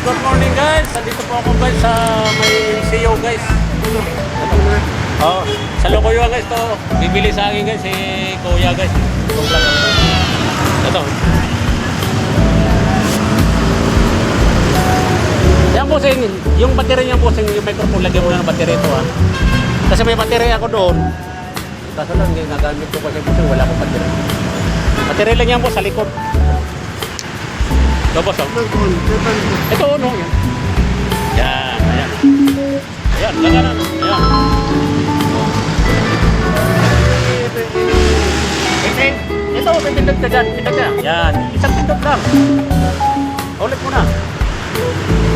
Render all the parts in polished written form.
good morning guys. Nandito po ako guys sa may CEO guys. Oh, sa Lokoyo guys to. Bibili sa akin guys si Kuya guys. Ito. Yan po yung battery niya po yung microphone lagyan mo na ng battery ito ha. Kasi may battery ako doon. Kaso lang ginagamit ko kasi wala akong battery. Battery lang yan po sa likod. Tapos oh. Ito ano yan. Yan, ayan. Ayan, laganan. Ayan. Ito, pindot ka dyan. Pindot ka. Yan, isang pindot lang. Ulit mo na.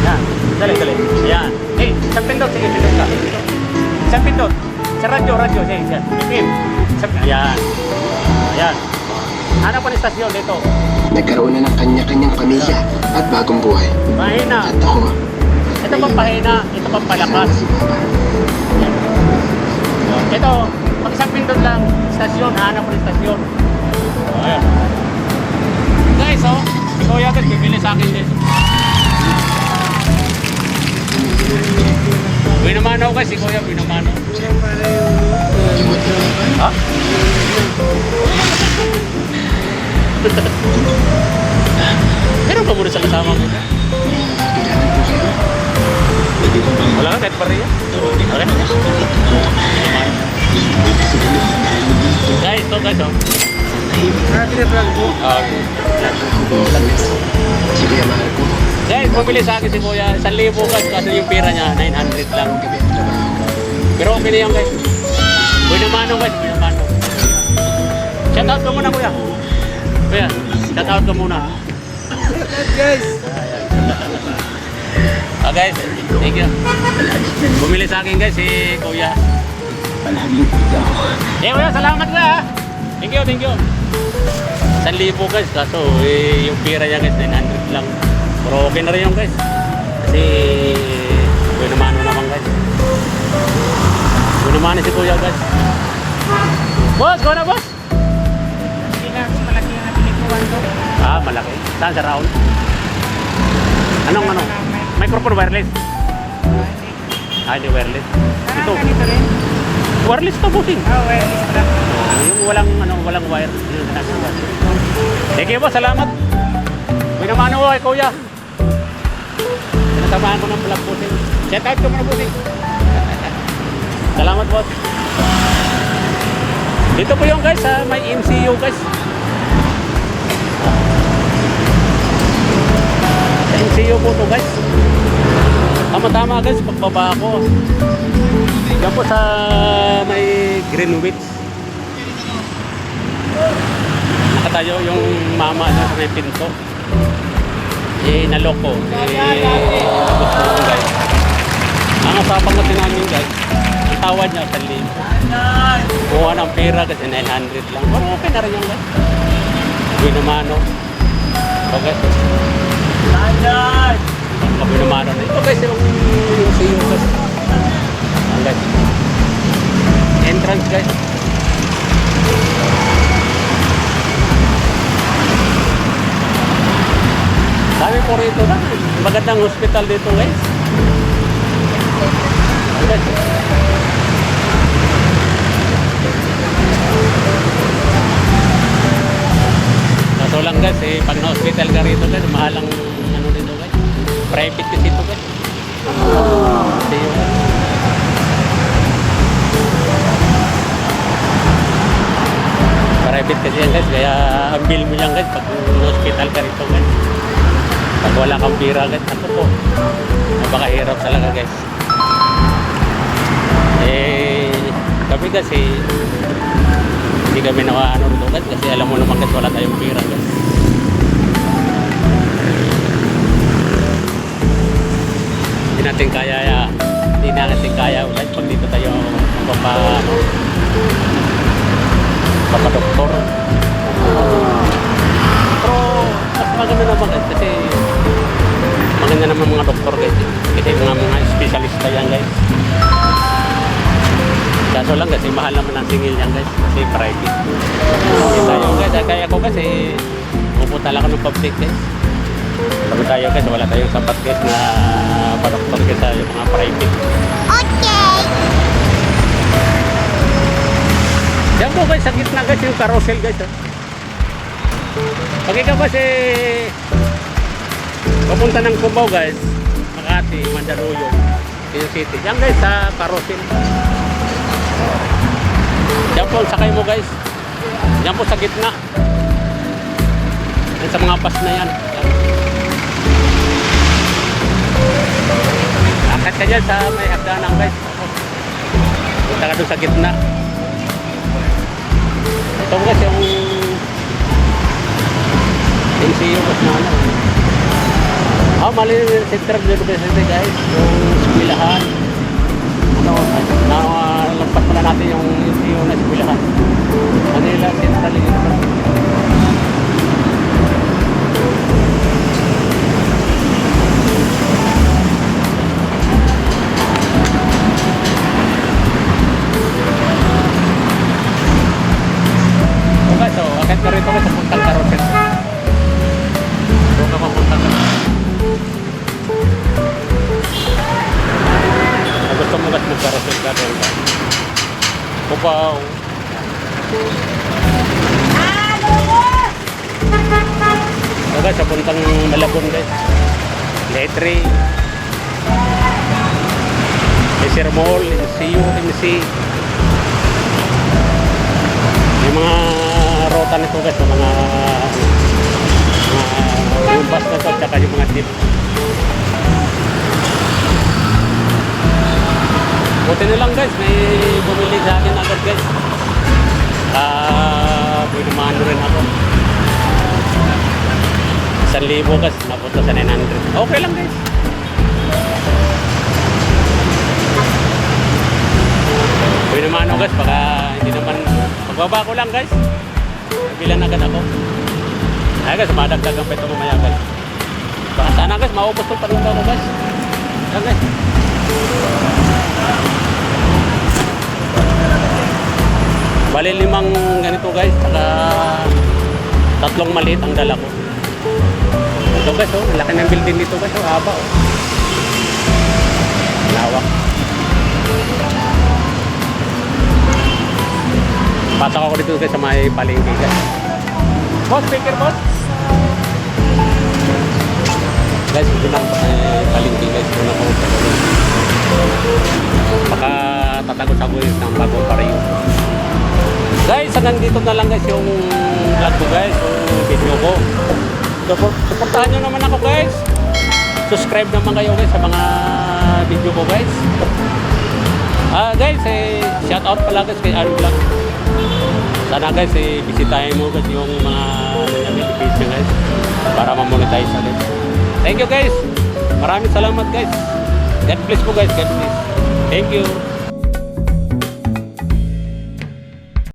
Yan, dali. Ayan. Isang pindot. Sige, pindot ka. Isang pindot. Sa radyo. Sige, yan. FM. Ayan. Ayan. Hanap pa ng istasyon dito. Nagkaroon na ng kanya-kanyang pamilya at bagong buhay. Mahina. At ako, Ito pang pahina. Ito pang palakas. Yan. Ito, pag isang pindot lang, istasyon. Hanap pa ng istasyon. Ayan. Guys, oh. Si Kuya guys, bibili sa akin guys. Binamanaw guys, si Kuya binamanaw. Ha? Meron ba muna sa kasama mo? Wala ka kahit pariya? Okay. Guys, ito guys oh. sige, mahal ko. Guys, bumili sa akin si Kuya 1,000 guys, kasi yung pera niya 900 lang. Pero okay na yan guys. Binamano guys, binamano. Shout out ka muna Kuya. Kuya, shout out ka muna. Guys, Guys, thank you. Bumili sa akin guys si Kuya. Kuya, salamat Kuya. Thank you. 1,000 guys, kaso yung pera niya guys 900 lang. Pero okay na rin yung guys. Kasi binamano naman guys. Binamano si Kuya guys. Boss, go na boss. malaki na pinikuhan to. Ah, malaki. Saan sa round? Anong? Microphone wireless? Ah, hindi wireless. Ito. Ganito rin. Wireless to bossing. Wireless lang. Yung walang wire. Yung sinasabi. Thank you boss, salamat. Binamano ko kay Kuya. Sinasamahan ko ng vlog bossing. Shout out ko muna bossing. Salamat boss. Dito po yung guys ha, may MCU guys. Sa MCU po to guys. Tama guys, pagbaba ko. Yan po sa may Greenwich. Nakatayo yung mama na sa may pinto. Naloko. Gusto ko guys. Ang usapang natin namin guys, ang tawad niya 1,000. Kuha ng pera kasi 900 lang. Pero okay na rin yung guys. Binamano. So guys. Binamano na. Ito guys yung CEO guys. Ang guys. Entrance guys. Dami po rito na. Magandang hospital dito guys. Ang guys. Kaso lang guys, pag na-hospital ka rito guys, mahal ang ano dito guys. Private kasi ito guys. Kasi yun. Private kasi yan guys, kaya ang bill mo yan guys pag na-hospital ka rito guys. Pag wala kang pira guys, ako po. Napakahirap talaga guys. Kami kasi hindi kami nakaano rito guys kasi alam mo naman guys wala tayong pira guys. Hindi natin kaya guys pag dito tayo magpapa-doktor. Pero mas maganda naman guys kasi maganda naman mga doktor guys kasi mga specialista yan guys. Kaso lang kasi mahal naman ang singil yan guys kasi private. Kasi tayo guys, kaya ko kasi pupunta lang ako ng public guys. Pag tayo guys, wala tayong sapat guys na padoktor guys sa yung mga private. Yan po guys, sa gitna guys yung carousel guys. Oh. Pag ikaw kasi papunta ng Cubao guys, Makati, Mandaluyong, Quezon City. Yan guys sa carousel. Yan po, sakay mo guys. Yan po sa gitna. Yan sa mga bus na yan. Akit ka dyan sa may hagdanan guys. Punta ka doon sa gitna. Ito guys yung MCU guys na ano. Mali yung Central University guys. Yung eskwelahan. Lampas pala natin yung MCU na eskwelahan. Manila Central University. So, akit ka rito sa puntang carousel. Doon ka mapuntang carousel. Gusto mo guys mag-carousel ka doon ka. Cubao. So guys, sa puntang Malabon guys. Letri. Leisure Mall, MCU, MC. Yung mga rota nito guys, mga yung bus na to, tsaka yung mga jeep. Buti na lang guys, may bumili sa akin agad guys. Binumano rin ako. 1,000 guys, napunta sa 900. Okay lang guys. Binumano guys, baka hindi naman pagbaba ko lang guys. Bilan agad ako. Ay guys, madagdag ang peto mamaya guys. Baka sana guys, maubos itong paninda ko guys. Yan guys. Bali 5 ganito guys, saka 3 maliit ang dala ko. Ito guys, oh, laki ng building dito guys, oh, haba oh. Lawak. Pasok ako dito guys sa may palengke guys. Boss, speaker boss. Guys, dito lang palengke guys. Dito ako. Baka tatagos-tagos ng bagong pareho. Guys, hanggang dito na lang guys yung vlog ko guys, yung video ko. Supportahan nyo naman ako guys. Subscribe naman kayo guys sa mga video ko guys. Guys, shout out pala guys kay Aaron Vlog. Sana guys, bisitahin mo guys yung mga notification guys para ma-monetize ulit. Thank you guys. Maraming salamat guys. God bless po guys. God bless. Thank you.